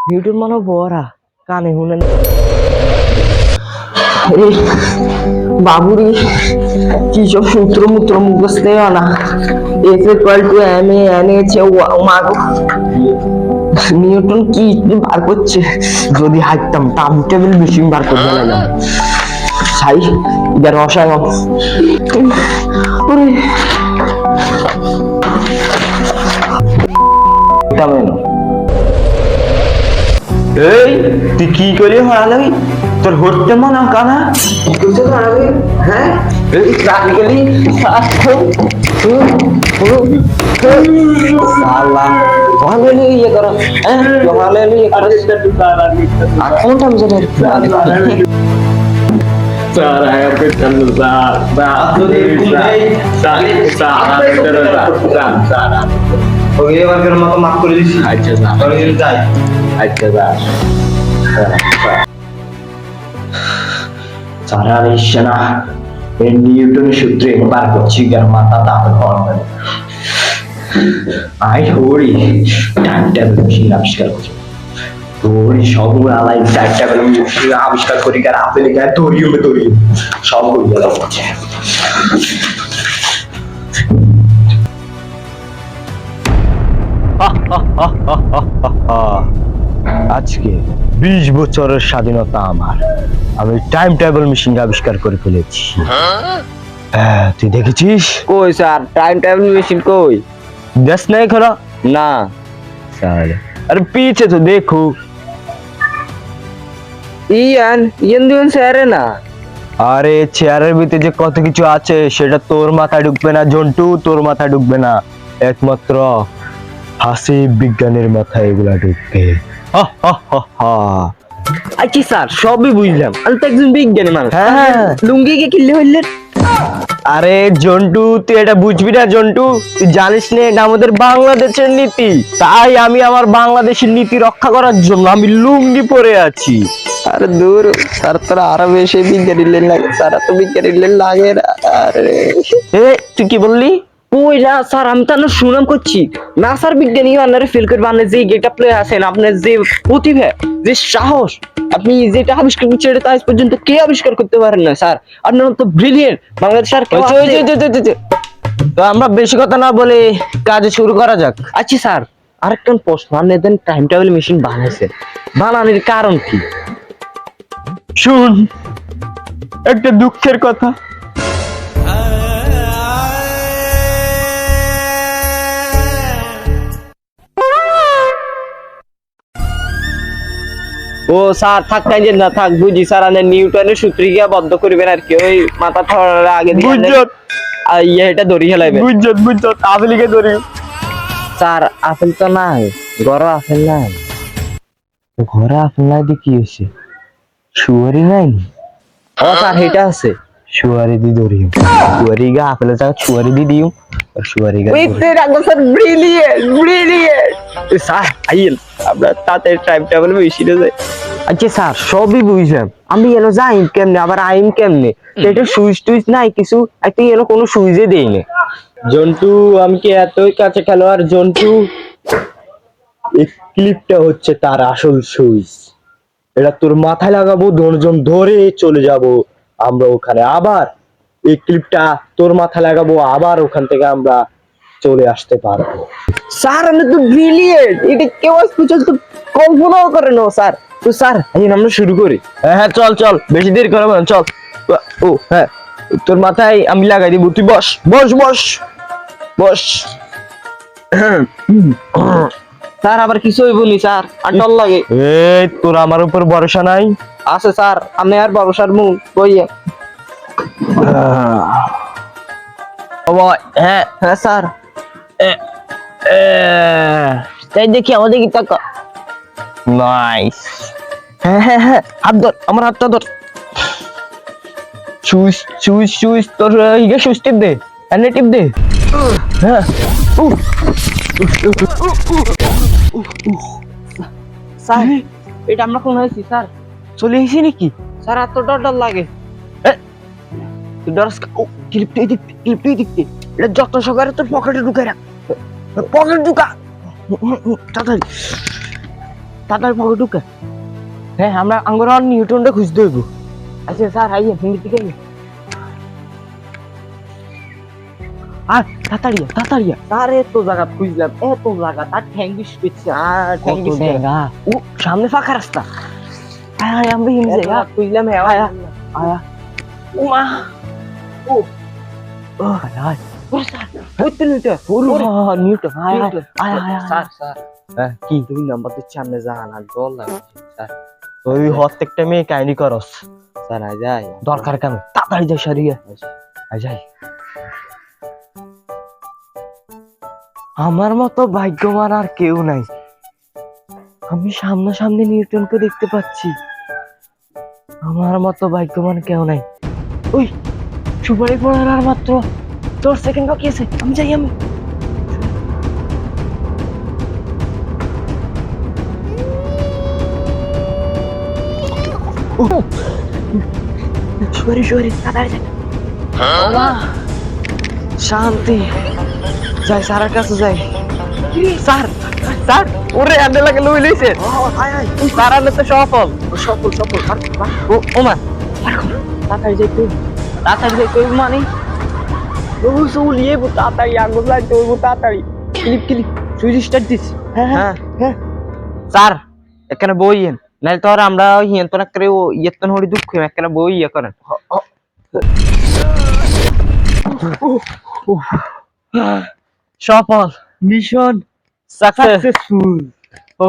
Newton মানে বড়া কানে শুনে বাবুরি কি সব সূত্র মূত্র মুখস্থ না S equal to M A N H মাগো নিউটন কি বার করছে যদি হাঁটতাম টাইম টেবিল মেশিন বার করে দিলাম সাই এর রসায়ন ওরে কেমন এই তুই কি করে হারালি তোর হরতে মনা কানা কি করতে হারালি হ্যাঁ এই প্র্যাকটিক্যালি সালা ভালোই ইয়ে করো হ্যাঁ ভালোই ইয়ে করো এখন টাইম জানে Sara है पिटन Sara ওই এবারের মতো মাফ করে দিছি अच्छा Sara তোর দিন যাই अच्छा Sara সারা রেশনা এই নিউটনের সূত্রে একবার করছি গার মাথা দাঁত ধরবে I Hari time table machine আবিষ্কার করছি তোরে সব আলাই টাইম টেবিল মেশিন আবিষ্কার করি গার আপেল গায় দড়িয়ে সব হয়ে গেল আজকে 20 বছরের স্বাধীনতা আমার আমি টাইম টেবিল মেশিন আবিষ্কার করে ফেলেছি হ্যাঁ তুই দেখেছিস কই স্যার টাইম টেবিল মেশিন কই দেখ নাই খরা না साले अरे पीछे तो देखो ইয়ান দিন স্যারে না আরে চেয়ারের ভিতরে যে কত কিছু আছে সেটা তোর মাথায় ঢুকবে না জন্টু তোর মাথায় ঢুকবে না একমাত্র হাসি বিজ্ঞানের মাথায় এগুলা ঢুকবে আচ্ছা স্যার সবই বুঝলাম আমি তো একজন বিজ্ঞানী মানুষ হ্যাঁ লুঙ্গি কে কিনলে হইলেন আরে জন্টু তুই এটা বুঝবি না জন্টু তুই জানিস না এটা আমাদের বাংলাদেশের নীতি তাই আমি আমার বাংলাদেশের নীতি রক্ষা করার জন্য আমি লুঙ্গি পরে আছি আরে দূর স্যার তোরা আরো বেশি বিজ্ঞানী লেন লাগে স্যার তো বিজ্ঞানী লেন লাগে না আরে এ তুই কি বললি কই না স্যার আমি তো সুনাম করছি না স্যার বিজ্ঞানী আপনারা ফিল করবে আপনি যে গেটা প্লে আছেন আপনার যে প্রতিভা যে সাহস আপনি যেটা আবিষ্কার করছেন এটা আজ পর্যন্ত কে আবিষ্কার করতে পারেন না স্যার আপনার তো ব্রিলিয়েন্ট বাংলাদেশ আর তো আমরা বেশি কথা না বলে কাজ শুরু করা যাক আচ্ছা স্যার আরেকটা প্রশ্ন আপনি দেন টাইম টেবিল মেশিন বানাইছেন বানানোর কারণ কি শুন একটা দুঃখের কথা ও স্যার থাক না যে না থাক বুঝি স্যার আপনি নিউটনের সূত্র গিয়া বদ্ধ করবেন আর কি ওই মাথা ঠড়ার আগে দিয়ে বুঝছত এটা দড়ি হেলাইবেন বুঝছত আপেলকে ধরি স্যার আপেল তো নাই ঘরে আপেল নাই ঘরে আপেল নাই দিয়ে কি হয়েছে শুয়ারি নাই ও স্যার এটা আছে শুয়ারি দি ধরি শুয়ারি গা আপেলের জায়গা শুয়ারি দি দিও আর শুয়ারি গা স্যার ব্রিলিয়েন্ট স্যার আইল আমরা তাতে টাইম টেবিল মেশিনে যাই আচ্ছা স্যার সবই বুঝলাম আমি এলো যাইম কেমনে আবার আইম কেমনে এটা সুইচ টুইচ নাই কিছু একটা এলো কোনো সুইচে দেই না জন্টু আমি কি এতই কাছে খেলোয়াড় জন্টু এই ক্লিপটা হচ্ছে তার আসল সুইচ এটা তোর মাথায় লাগাবো দশজন ধরে চলে যাব আমরা ওখানে আবার এই ক্লিপটা তোর মাথায় লাগাবো আবার ওখান থেকে আমরা চলে আসতে পারবো স্যার আমি তো ব্রিলিয়েন্ট এটা কেউ আজ পর্যন্ত কল্পনাও করে না স্যার তো স্যার এখন আমরা শুরু করি হ্যাঁ চল চল বেশি দেরি করবো না চল ও হ্যাঁ তোর মাথায় আমি লাগাই দিব তুই বস বস বস বস স্যার আবার কিছু হইব নি স্যার আর ডর লাগে এই তোর আমার উপর ভরসা নাই আছে স্যার আমি আর ভরসার মুখ বইয়ে হ্যাঁ হ্যাঁ স্যার তাই দেখি আমাদের কি টাকা নাইস হ্যাঁ হ্যাঁ হ্যাঁ হাত ধর আমার হাতটা ধর সুইচ সুইচ সুইচ তোর ইয়ে সুইচ টিপ দে এনে টিপ দে হ্যাঁ স্যার এটা আমরা কোন হয়েছি স্যার চলে এসেছি নাকি স্যার এত ডর লাগে তুই ডরস ও ক্লিপটাই দেখতে এটা যত সকালে তোর পকেটে ঢুকে রাখ, পকেট ঢুকা, তাড়াতাড়ি তাড়াতাড়ি পকেট ঢুকে। হ্যাঁ আমরা আঙ্গুর নিউটনটা খুঁজতে হইব। আচ্ছা স্যার আইয়ে হিন্দি থেকে আইয়ে, আর তাড়াতাড়ি তাড়াতাড়ি। স্যার এত জায়গা খুঁজলাম, এত জায়গা, তার ঠ্যাঙ্গিস পেয়েছি আর ঠ্যাঙ্গিস ও সামনে ফাঁকা রাস্তা। আয় আমরা হিন্দি জায়গা খুঁজলাম। হ্যাঁ আয়া আয়া ও মা ও ও আয় ও স্যার ওই তো নিউটন, ও নিউটন আয় আয় আয় স্যার স্যার। হ্যাঁ কি তুমি নাম্বার দিচ্ছি, সামনে যান আর জল লাগছে স্যার। ওই প্রত্যেকটা মেয়ে কাহিনী করস স্যার। আয় যাই দরকার কেন, তাড়াতাড়ি যাই সারিয়ে আয় যাই। আমার মতো ভাগ্যবান আর কেউ নাই, আমি সামনাসামনি নিউটনকে দেখতে পাচ্ছি। আমার মতো ভাগ্যবান কেউ নাই। ওই সুপারি পড়ার আর মাত্র 10 সেকেন্ড বাকি আছে, আমি যাই। আমি সরি সরি তাড়াতাড়ি যাই। ওমা শান্তি, যাই স্যারের কাছে যাই। স্যার স্যার ওরে আন্ডে লাগে লই লইছে স্যার, আন্ডে তো সফল সফল সফল। ও ওমা তাড়াতাড়ি যাই তুই, তাড়াতাড়ি যাই তুই মানে ও সুলিয়ে তাড়াতাড়ি আগুন লাগতে হইব, তাড়াতাড়ি clip clip switch start this. হ্যাঁ হ্যাঁ হ্যাঁ স্যার এখানে বইয়েন, নাইলে তো আর আমরা হিয়েন তো না করে ও ইয়েতন হরি দুঃখ এখানে বই ইয়ে করেন। সফল, মিশন সাকসেসফুল। ও